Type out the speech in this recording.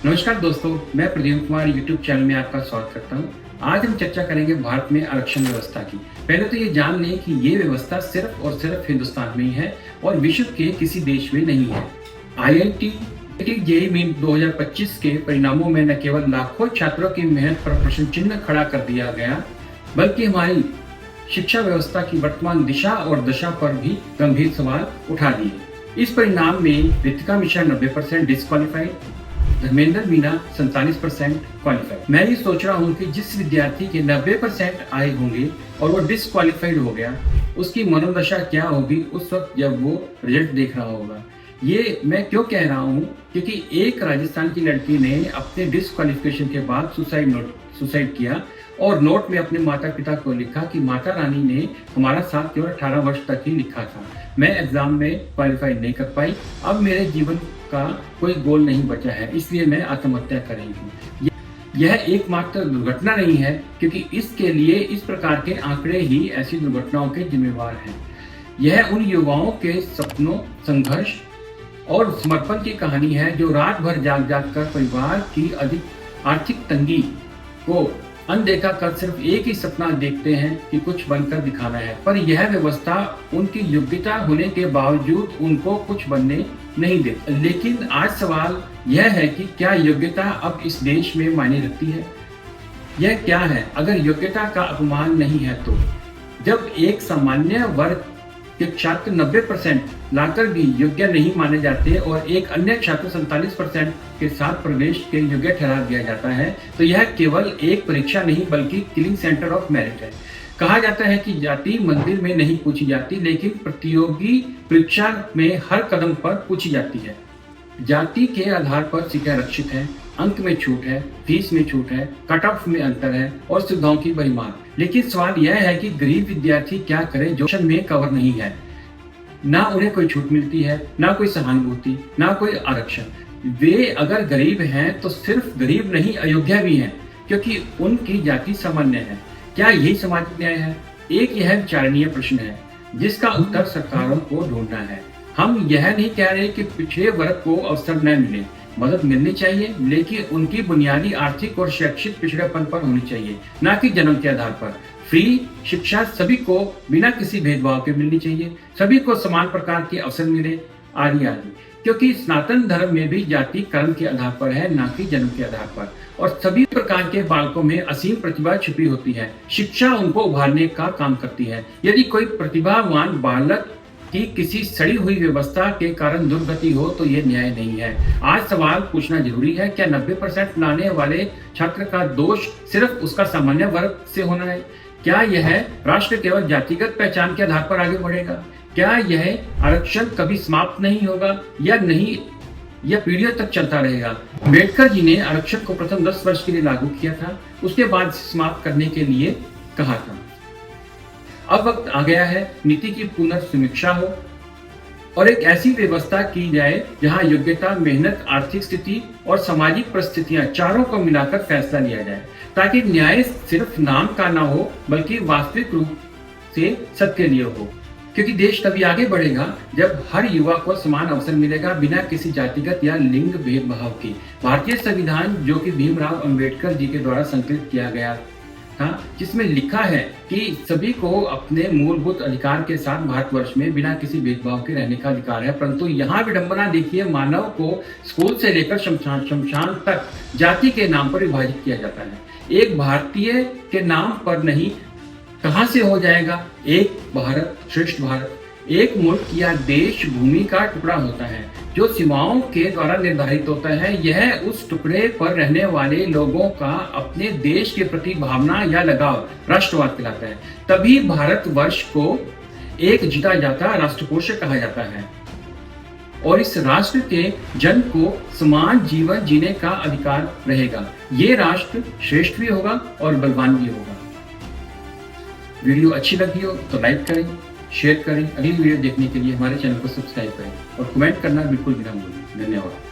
नमस्कार दोस्तों, मैं प्रदीप कुमार यूट्यूब चैनल में आपका स्वागत करता हूं। आज हम चर्चा करेंगे भारत में आरक्षण व्यवस्था की। पहले तो ये जान लें कि ये व्यवस्था सिर्फ और सिर्फ हिंदुस्तान में ही है और विश्व के किसी देश में नहीं है। IIT जेईई मेन 2025 के परिणामों में न केवल लाखों छात्रों की मेहनत पर प्रश्न चिन्ह खड़ा कर दिया गया, बल्कि हमारी शिक्षा व्यवस्था की वर्तमान दिशा और दशा पर भी गंभीर सवाल उठा दिए। इस परिणाम में रितिका मिश्रा 90% डिस्क्वालीफाइड, धर्मेंद्र मीना 47% क्वालिफाइड। मैं ये सोच रहा हूँ कि जिस विद्यार्थी के 90% आए होंगे और वो डिस्क्वालीफाइड हो गया, उसकी मनोदशा क्या होगी उस वक्त जब वो रिजल्ट देख रहा होगा। ये मैं क्यों कह रहा हूँ, क्योंकि एक राजस्थान की लड़की ने अपने डिस्क्वालिफिकेशन के बाद सुसाइड किया और नोट में अपने माता पिता को लिखा कि माता रानी ने हमारा साथ केवल 18 वर्ष तक ही लिखा था। मैं एग्जाम में क्वालिफाई नहीं कर पाई, अब मेरे जीवन का कोई गोल नहीं बचा है, इसलिए मैं आत्महत्या कर रही हूँ। यह एकमात्र दुर्घटना नहीं है, क्योंकि इसके लिए इस प्रकार के आंकड़े ही ऐसी दुर्घटनाओं के जिम्मेवार हैं। यह उन युवाओं के सपनों, संघर्ष और समर्पण की कहानी है जो रात भर जाग कर परिवार की अधिक आर्थिक तंगी को अनदेखा कर सिर्फ एक ही सपना देखते हैं कि कुछ बनकर दिखाना है, पर यह व्यवस्था उनकी योग्यता होने के बावजूद उनको कुछ बनने नहीं देती। लेकिन आज सवाल यह है कि क्या योग्यता अब इस देश में मायने रखती है? यह क्या है अगर योग्यता का अपमान नहीं है तो? जब एक सामान्य वर्ग के छात्र 90% लाकर भी योग्य नहीं माने जाते और एक अन्य छात्र 47% के साथ प्रवेश के योग्य ठहरा दिया जाता है, तो यह केवल एक परीक्षा नहीं बल्कि किलिंग सेंटर ऑफ मेरिट है। कहा जाता है कि जाति मंदिर में नहीं पूछी जाती, लेकिन प्रतियोगी परीक्षा में हर कदम पर पूछी जाती है। जाति के आधार पर सीटें आरक्षित हैं, अंक में छूट है, फीस में छूट है, कट ऑफ में अंतर है और सुविधाओं की भरमार। लेकिन सवाल यह है कि गरीब विद्यार्थी क्या करें जो में कवर नहीं है। ना उन्हें कोई छूट मिलती है, ना कोई सहानुभूति, ना कोई आरक्षण। वे अगर गरीब हैं तो सिर्फ गरीब नहीं, अयोग्य भी हैं, क्योंकि उनकी जाति सामान्य है। क्या यही सामाजिक न्याय है? एक यह विचारणीय प्रश्न है जिसका उत्तर सरकारों को ढूंढना है। हम यह नहीं कह रहे कि पिछड़े वर्ग को अवसर न मिले, मदद मिलनी चाहिए, लेकिन उनकी बुनियादी आर्थिक और शैक्षिक पिछड़ेपन पर होनी चाहिए, ना कि जन्म के आधार पर। फ्री शिक्षा सभी को बिना किसी भेदभाव के मिलनी चाहिए, सभी को समान प्रकार के अवसर मिले, आदि आदि। क्योंकि सनातन धर्म में भी जाति कर्म के आधार पर है, ना कि जन्म के आधार पर। और सभी प्रकार के बालकों में असीम प्रतिभा छुपी होती है। शिक्षा उनको उभारने का काम करती है। यदि कोई प्रतिभावान बालक कि किसी सड़ी हुई व्यवस्था के कारण दुर्गति हो तो यह न्याय नहीं है। आज सवाल पूछना जरूरी है, क्या 90% लाने वाले छात्र का दोष सिर्फ उसका सामान्य वर्ग से होना है? क्या यह राष्ट्र केवल जातिगत पहचान के आधार पर आगे बढ़ेगा? क्या यह आरक्षण कभी समाप्त नहीं होगा या नहीं, यह पीढ़ियों तक चलता रहेगा? अम्बेडकर जी ने आरक्षण को प्रथम 10 वर्ष के लिए लागू किया था, उसके बाद समाप्त करने के लिए कहा था। अब वक्त आ गया है नीति की पुनर्समीक्षा हो और एक ऐसी व्यवस्था की जाए जहां योग्यता, मेहनत, आर्थिक स्थिति और सामाजिक परिस्थितियां चारों को मिलाकर फैसला लिया जाए, ताकि न्याय सिर्फ नाम का ना हो बल्कि वास्तविक रूप से सबके लिए हो। क्योंकि देश तभी आगे बढ़ेगा जब हर युवा को समान अवसर मिलेगा, बिना किसी जातिगत या लिंग भेदभाव के। भारतीय संविधान, जो कि भीमराव अंबेडकर जी के द्वारा संकलित किया गया था, जिसमें लिखा है कि सभी को अपने मूलभूत अधिकार के साथ भारतवर्ष में बिना किसी भेदभाव के रहने का अधिकार है। परंतु यहाँ विडंबना देखिए, मानव को स्कूल से लेकर शमशान तक जाति के नाम पर विभाजित किया जाता है। एक भारतीय के नाम पर नहीं, कहां से हो जाएगा एक भारत श्रेष्ठ भारत? एक मुल्क या देश भूमि का टुकड़ा होता है जो सीमाओं के द्वारा निर्धारित होता है। यह उस टुकड़े पर रहने वाले लोगों का अपने देश के प्रति भावना या लगाव राष्ट्रवाद कहलाता है। तभी भारतवर्ष को एक जीता जाता राष्ट्रकोश कहा जाता है और इस राष्ट्र के जन को समान जीवन जीने का अधिकार रहेगा। ये राष्ट्र श्रेष्ठ भी होगा और बलवान भी होगा। वीडियो अच्छी लगी हो तो लाइक करें, शेयर करें। अगली वीडियो देखने के लिए हमारे चैनल को सब्सक्राइब करें और कमेंट करना बिल्कुल भी ना भूलें। धन्यवाद।